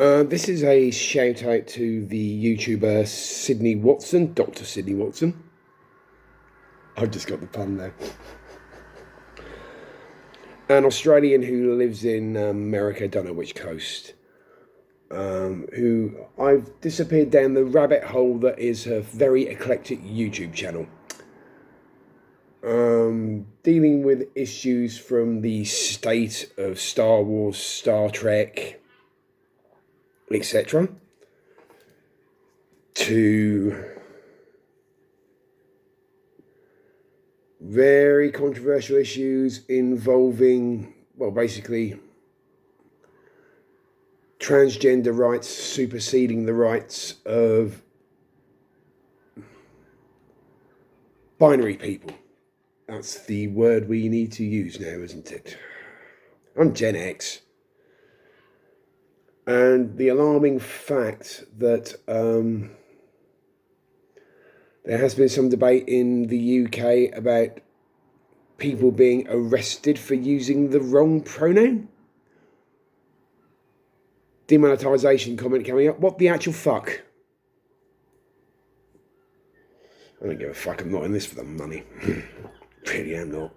This is a shout out to the YouTuber Sydney Watson, Dr. Sydney Watson. I've just got the pun there. An Australian who lives in America, don't know which coast, who I've disappeared down the rabbit hole that is her very eclectic YouTube channel. Dealing with issues from the state of Star Wars, Star Trek, etc., to very controversial issues involving, well, basically transgender rights superseding the rights of binary people. That's the word we need to use now, isn't it? I'm Gen X. And the alarming fact that there has been some debate in the UK about people being arrested for using the wrong pronoun. Demonetisation comment coming up. What the actual fuck? I don't give a fuck. I'm not in this for the money. Really am not.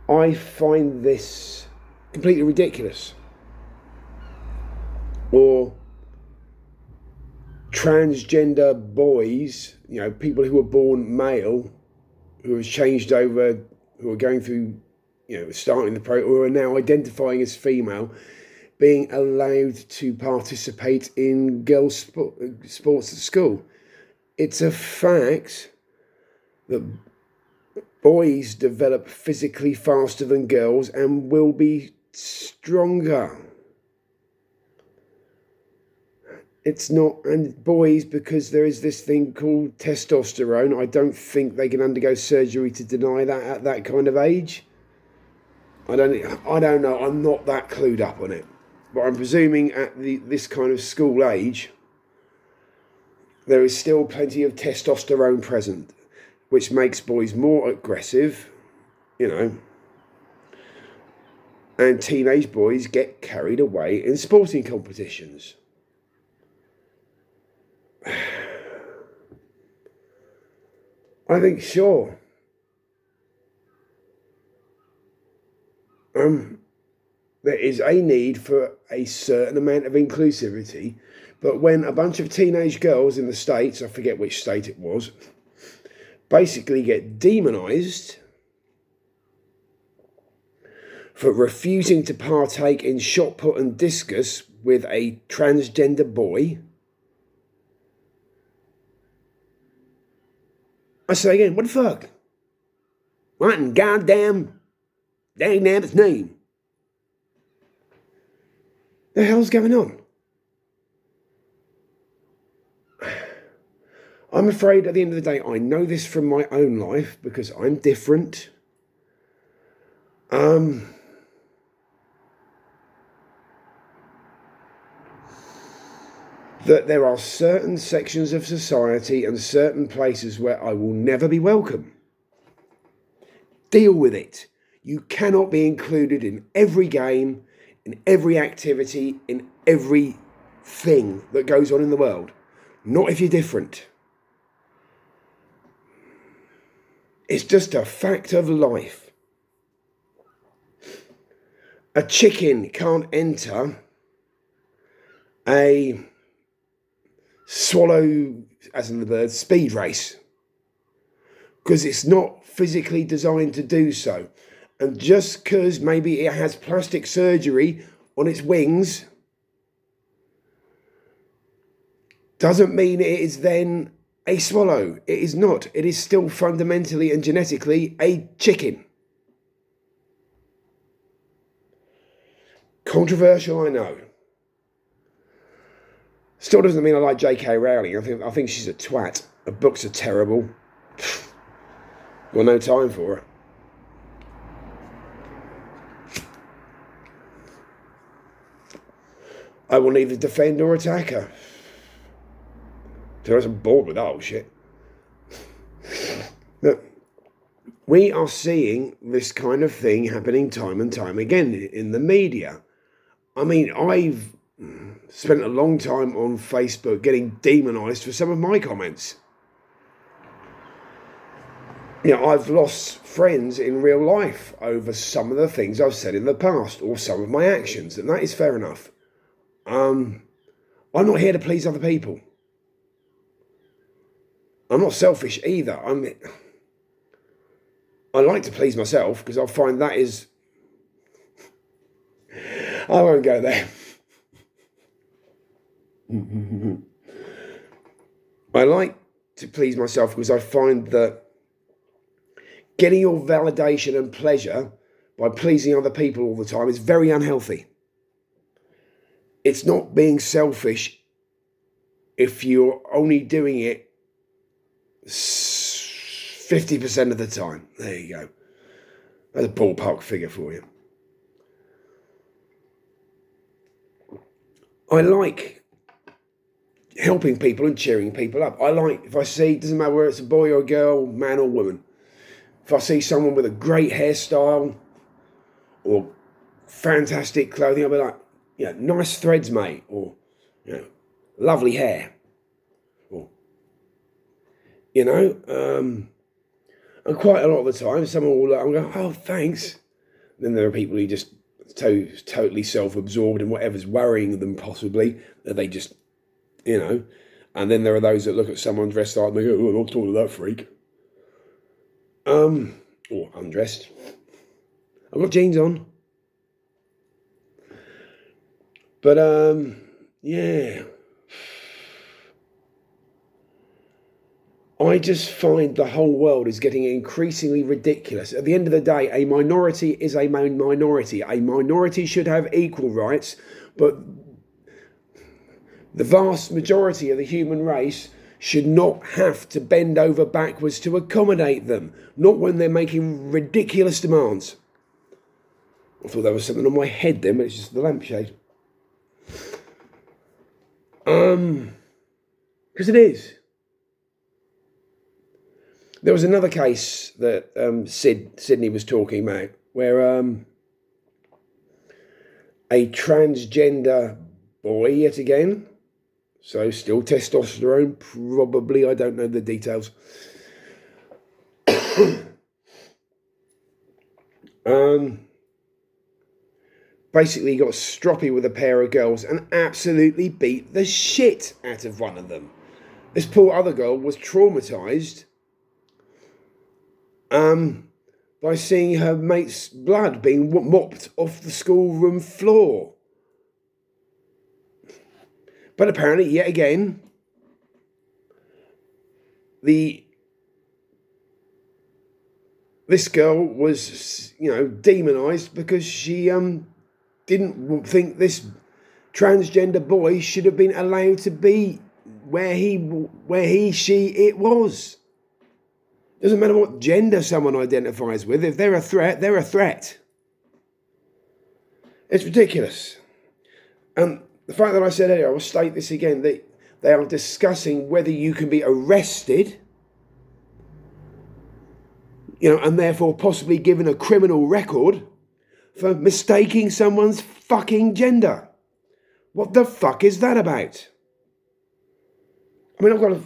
I find this completely ridiculous. Or transgender boys, you know, people who were born male, who have changed over, who are going through, you know, starting the who are now identifying as female, being allowed to participate in girls' sports at school. It's a fact that boys develop physically faster than girls and will be stronger. It's not, and boys, because there is this thing called testosterone, I don't think they can undergo surgery to deny that at that kind of age. I don't know, I'm not that clued up on it. But I'm presuming at this kind of school age, there is still plenty of testosterone present, which makes boys more aggressive, you know, and teenage boys get carried away in sporting competitions. I think, sure, there is a need for a certain amount of inclusivity, but when a bunch of teenage girls in the States, I forget which state it was, basically get demonised for refusing to partake in shot put and discus with a transgender boy. I say again, what the fuck? What in goddamn dang its name? The hell's going on? I'm afraid at the end of the day, I know this from my own life because I'm different. That there are certain sections of society and certain places where I will never be welcome. Deal with it. You cannot be included in every game, in every activity, in every thing that goes on in the world. Not if you're different. It's just a fact of life. A chicken can't enter a swallow, as in the bird, speed race because it's not physically designed to do so. And just because maybe it has plastic surgery on its wings doesn't mean it is then a swallow. It is not. It is still fundamentally and genetically a chicken. Controversial, I know. Still doesn't mean I like J.K. Rowling. I think she's a twat. Her books are terrible. Got no time for her. I will neither defend nor attack her. So I'm bored with that old shit. Look, we are seeing this kind of thing happening time and time again in the media. I mean, I've spent a long time on Facebook getting demonised for some of my comments. I've lost friends in real life over some of the things I've said in the past or some of my actions, and that is fair enough. I'm not here to please other people. I'm not selfish either. I like to please myself because I find that is... I won't go there. I like to please myself because I find that getting your validation and pleasure by pleasing other people all the time is very unhealthy. It's not being selfish if you're only doing it 50% of the time. There you go. That's a ballpark figure for you. I like helping people and cheering people up. I like, if I see, doesn't matter whether it's a boy or a girl, man or woman, if I see someone with a great hairstyle or fantastic clothing, I'll be like, nice threads, mate, or, lovely hair. Or, and quite a lot of the time, someone will look and go, oh, thanks. Then there are people who just totally self-absorbed in whatever's worrying them possibly, that they just, and then there are those that look at someone dressed like me and go, oh, don't talk to that freak. Or undressed. I've got jeans on. But, yeah. I just find the whole world is getting increasingly ridiculous. At the end of the day, a minority is a minority. A minority should have equal rights, but the vast majority of the human race should not have to bend over backwards to accommodate them, not when they're making ridiculous demands. I thought there was something on my head then, but it's just the lampshade. Because it is. There was another case that Sydney was talking about where a transgender boy, yet again, so still testosterone, probably, I don't know the details, basically got stroppy with a pair of girls and absolutely beat the shit out of one of them. This poor other girl was traumatised by seeing her mate's blood being mopped off the schoolroom floor. But apparently, yet again, this girl was, demonised because she didn't think this transgender boy should have been allowed to be where it was. Doesn't matter what gender someone identifies with. If they're a threat, they're a threat. It's ridiculous. And the fact that I said earlier, I will state this again, they are discussing whether you can be arrested, and therefore possibly given a criminal record for mistaking someone's fucking gender. What the fuck is that about? I mean, I've got a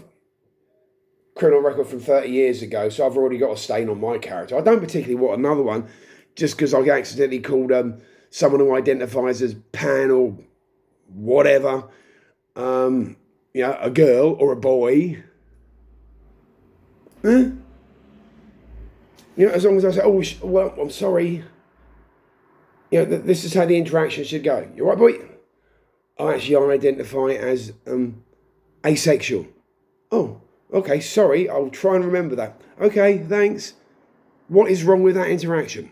criminal record from 30 years ago, so I've already got a stain on my character. I don't particularly want another one just because I accidentally called someone who identifies as pan or whatever, a girl or a boy. As long as I say, oh, well, I'm sorry. This is how the interaction should go. You all right, boy? I identify as asexual. Oh, okay, sorry, I'll try and remember that. Okay, thanks. What is wrong with that interaction?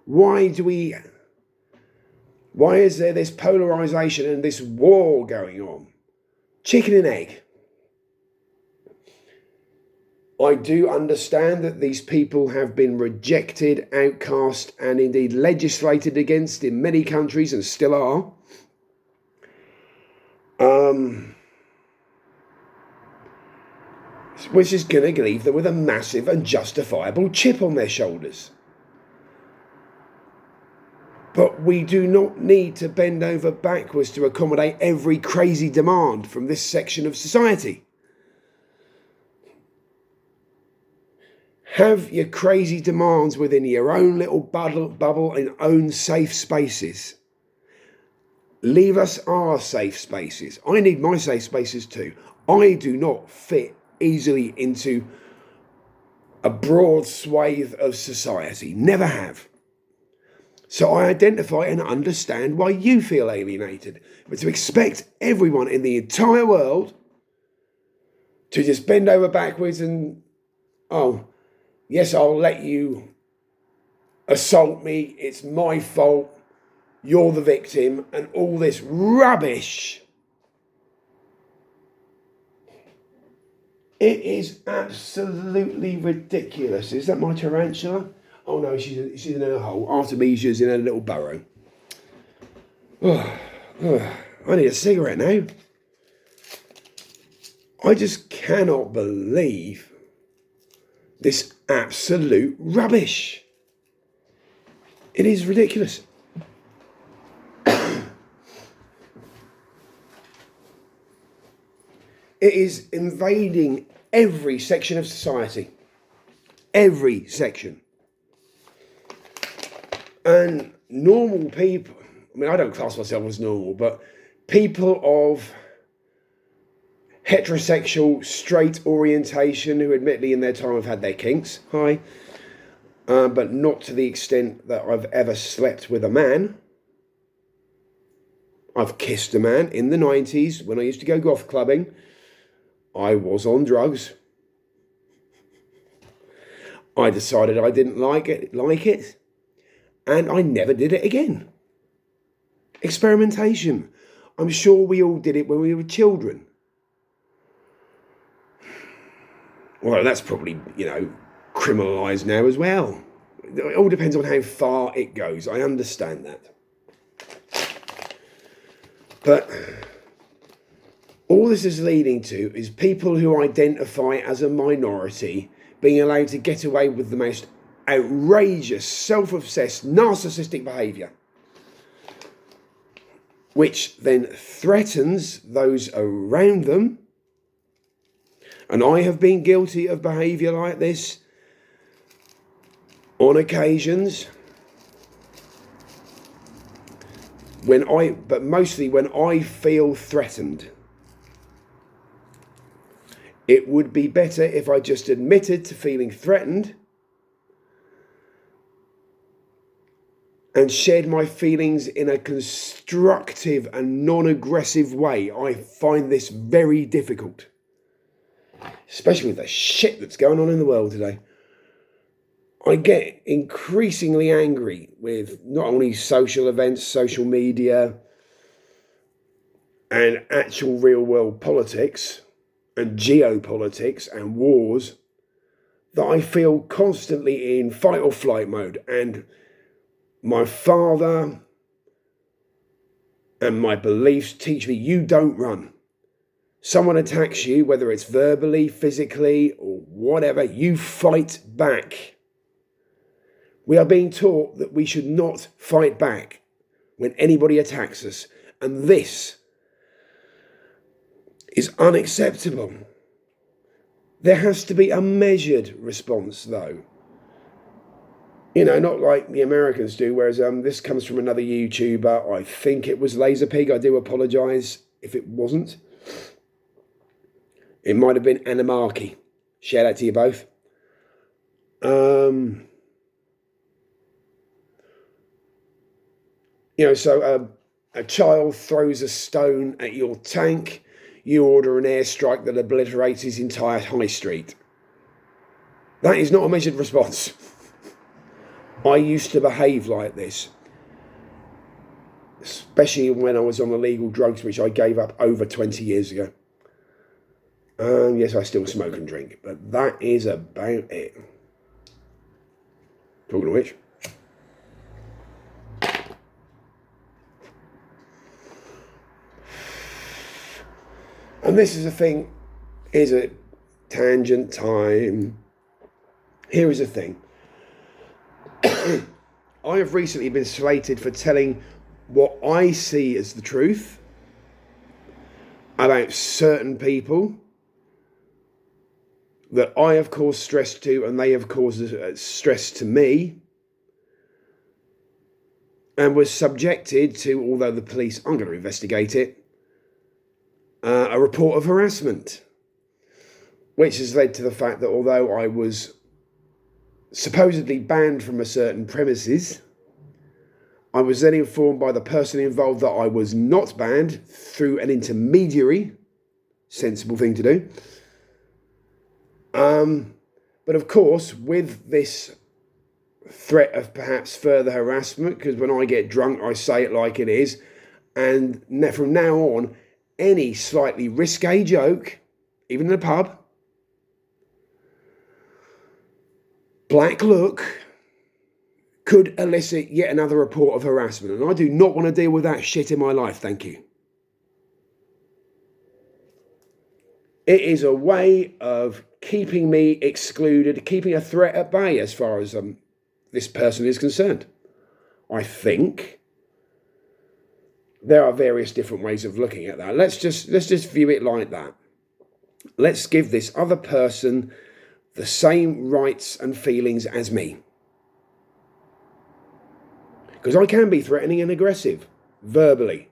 Why is there this polarisation and this war going on? Chicken and egg. I do understand that these people have been rejected, outcast, and indeed legislated against in many countries and still are. which is going to leave them with a massive and justifiable chip on their shoulders. But we do not need to bend over backwards to accommodate every crazy demand from this section of society. Have your crazy demands within your own little bubble and own safe spaces. Leave us our safe spaces. I need my safe spaces too. I do not fit easily into a broad swathe of society. Never have. So I identify and understand why you feel alienated. But to expect everyone in the entire world to just bend over backwards and, oh, yes, I'll let you assault me, it's my fault, you're the victim, and all this rubbish. It is absolutely ridiculous. Is that my tarantula? Oh no, she's in her hole. Artemisia's in her little burrow. I need a cigarette now. I just cannot believe this absolute rubbish. It is ridiculous. It is invading every section of society. Every section. And normal people, I mean, I don't class myself as normal, but people of heterosexual, straight orientation who admittedly in their time have had their kinks, but not to the extent that I've ever slept with a man. I've kissed a man in the 90s when I used to go golf clubbing. I was on drugs. I decided I didn't like it, and I never did it again. Experimentation. I'm sure we all did it when we were children. Well, that's probably, criminalised now as well. It all depends on how far it goes. I understand that. But all this is leading to is people who identify as a minority being allowed to get away with the most outrageous, self-obsessed, narcissistic behaviour, which then threatens those around them. And I have been guilty of behaviour like this on occasions, but mostly when I feel threatened. It would be better if I just admitted to feeling threatened and shared my feelings in a constructive and non-aggressive way. I find this very difficult, especially with the shit that's going on in the world today. I get increasingly angry with not only social events, social media, and actual real world politics, and geopolitics and wars, that I feel constantly in fight or flight mode. And my father and my beliefs teach me, you don't run. Someone attacks you, whether it's verbally, physically, or whatever, you fight back. We are being taught that we should not fight back when anybody attacks us. And this is unacceptable. There has to be a measured response, though. Not like the Americans do, whereas this comes from another YouTuber. I think it was Laserpig. I do apologise if it wasn't. It might have been Animarchy. Shout out to you both. So a child throws a stone at your tank. You order an airstrike that obliterates his entire high street. That is not a measured response. I used to behave like this, especially when I was on illegal drugs, which I gave up over 20 years ago. Yes, I still smoke and drink, but that is about it. Talking of which, and this is a thing, tangent time. Here is the thing. I have recently been slated for telling what I see as the truth about certain people that I have caused stress to, and they have caused stress to me, and was subjected to, although the police aren't going to investigate it, a report of harassment, which has led to the fact that although I was supposedly banned from a certain premises, I was then informed by the person involved that I was not banned through an intermediary. Sensible thing to do. But of course, with this threat of perhaps further harassment, because when I get drunk, I say it like it is, and from now on, any slightly risque joke, even in a pub, black look, could elicit yet another report of harassment. And I do not want to deal with that shit in my life, thank you. It is a way of keeping me excluded, keeping a threat at bay as far as this person is concerned. I think there are various different ways of looking at that. Let's just view it like that. Let's give this other person the same rights and feelings as me. Because I can be threatening and aggressive, verbally.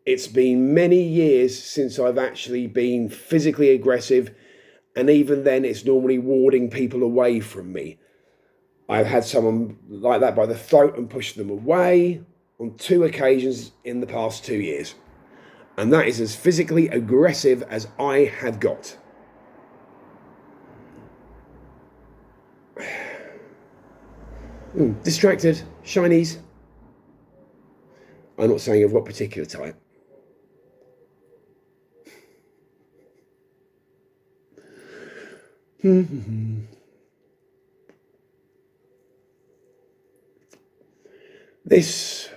It's been many years since I've actually been physically aggressive, and even then it's normally warding people away from me. I've had someone like that by the throat and pushed them away on 2 occasions in the past 2 years. And that is as physically aggressive as I have got. Distracted, shinies. I'm not saying of what particular type. This,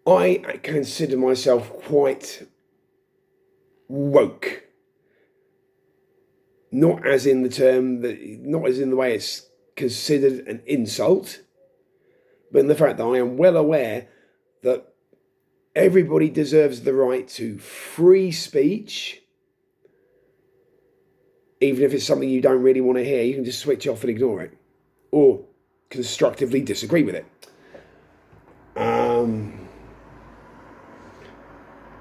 I consider myself quite woke. Not as in the way it's considered an insult, but in the fact that I am well aware that everybody deserves the right to free speech. Even if it's something you don't really want to hear, you can just switch off and ignore it, or constructively disagree with it. And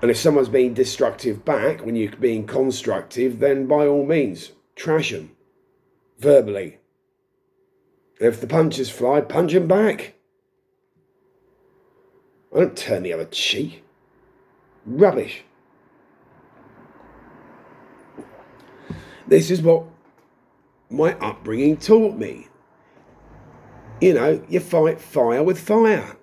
if someone's being destructive back when you're being constructive, then by all means, trash them verbally. If the punches fly, punch them back. I don't turn the other cheek. Rubbish. This is what my upbringing taught me. You fight fire with fire.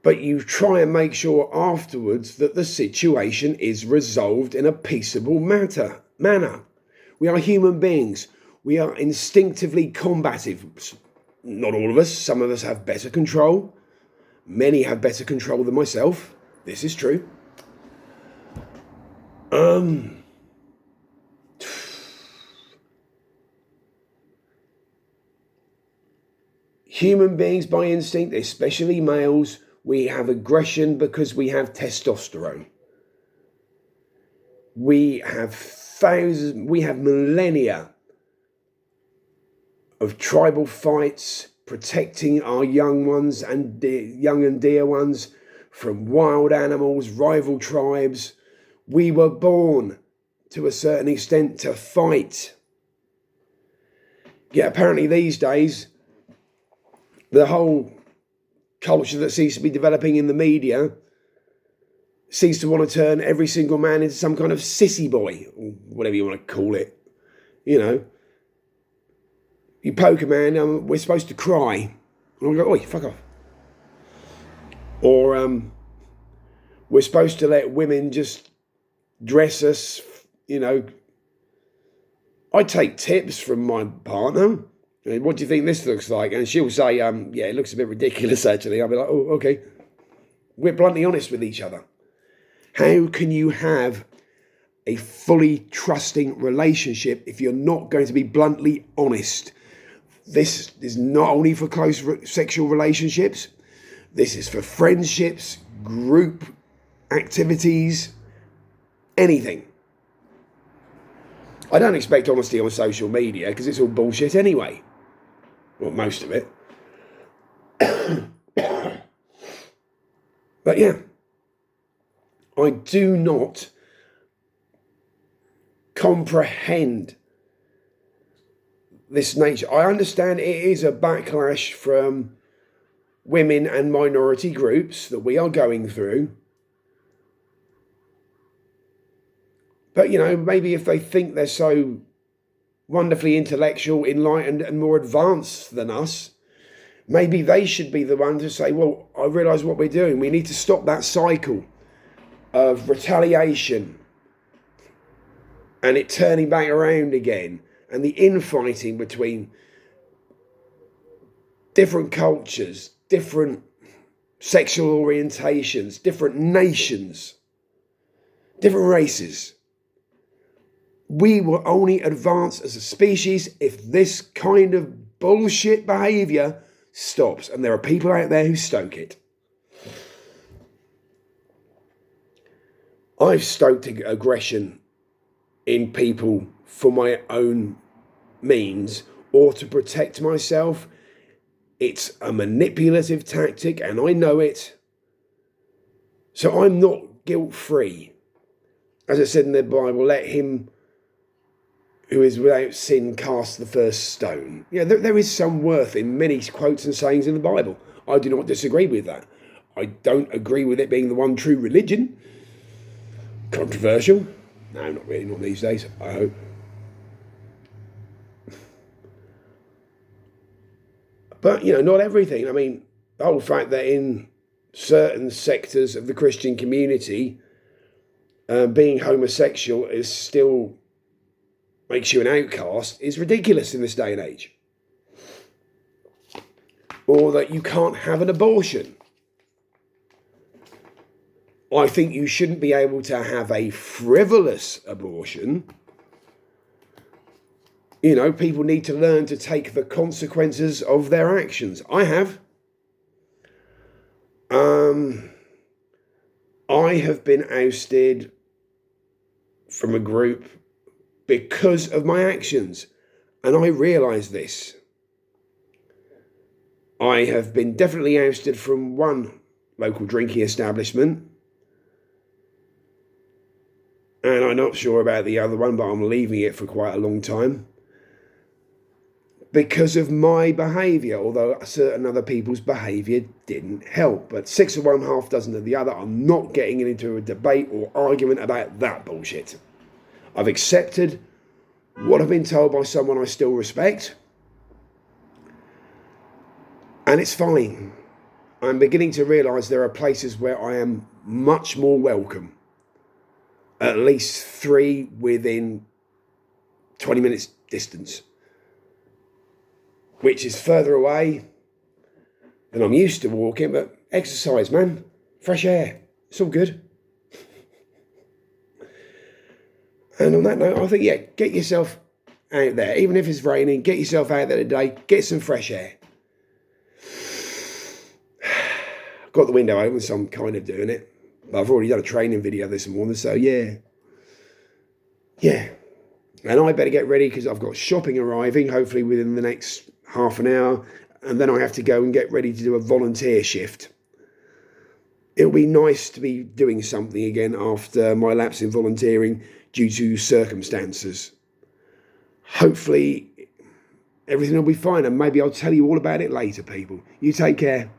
But you try and make sure afterwards that the situation is resolved in a peaceable manner. We are human beings. We are instinctively combative. Not all of us. Some of us have better control. Many have better control than myself. This is true. Human beings by instinct, especially males, we have aggression because we have testosterone. We have millennia of tribal fights, protecting our young ones and young and dear ones from wild animals, rival tribes. We were born, to a certain extent, to fight. Yet apparently these days, the whole culture that seems to be developing in the media seems to want to turn every single man into some kind of sissy boy, or whatever you want to call it. You poke a man, we're supposed to cry. And I go, oi, fuck off. Or we're supposed to let women just dress us, I take tips from my partner. What do you think this looks like? And she'll say, yeah, it looks a bit ridiculous, actually. I'll be like, oh, okay. we're bluntly honest with each other. How can you have a fully trusting relationship if you're not going to be bluntly honest? This is not only for close sexual relationships. This is for friendships, group activities, anything. I don't expect honesty on social media because it's all bullshit anyway. Well, most of it. But yeah, I do not comprehend this nature. I understand it is a backlash from women and minority groups that we are going through. But, you know, maybe if they think they're so wonderfully intellectual, enlightened and more advanced than us, maybe they should be the one to say, well, I realise what we're doing. We need to stop that cycle of retaliation and it turning back around again, and the infighting between different cultures, different sexual orientations, different nations, different races. We will only advance as a species if this kind of bullshit behaviour stops. And there are people out there who stoke it. I've stoked aggression in people for my own means or to protect myself. It's a manipulative tactic and I know it. So I'm not guilt-free. As it said in the Bible, let him who is without sin cast the first stone. Yeah, there is some worth in many quotes and sayings in the Bible. I do not disagree with that. I don't agree with it being the one true religion. Controversial. No, not really, not these days, I hope. But, you know, not everything. I mean, the whole fact that in certain sectors of the Christian community, being homosexual is still makes you an outcast is ridiculous in this day and age. Or that you can't have an abortion. I think you shouldn't be able to have a frivolous abortion. You know, people need to learn to take the consequences of their actions. I have. I have been ousted from a group because of my actions, and I realise this. I have been definitely ousted from one local drinking establishment, and I'm not sure about the other one, but I'm leaving it for quite a long time because of my behaviour, although certain other people's behaviour didn't help. But 6 of one, half dozen of the other. I'm not getting into a debate or argument about that bullshit. I've accepted what I've been told by someone I still respect, and it's fine. I'm beginning to realise there are places where I am much more welcome. At least 3 within 20 minutes distance, which is further away than I'm used to walking, but exercise, man. Fresh air. It's all good. And on that note, I think, yeah, get yourself out there. Even if it's raining, get yourself out there today. Get some fresh air. I've got the window open, so I'm kind of doing it. But I've already done a training video this morning, so yeah. Yeah. And I better get ready because I've got shopping arriving, hopefully within the next half an hour. And then I have to go and get ready to do a volunteer shift. It'll be nice to be doing something again after my lapse in volunteering due to circumstances. Hopefully everything will be fine, and maybe I'll tell you all about it later, people. You take care.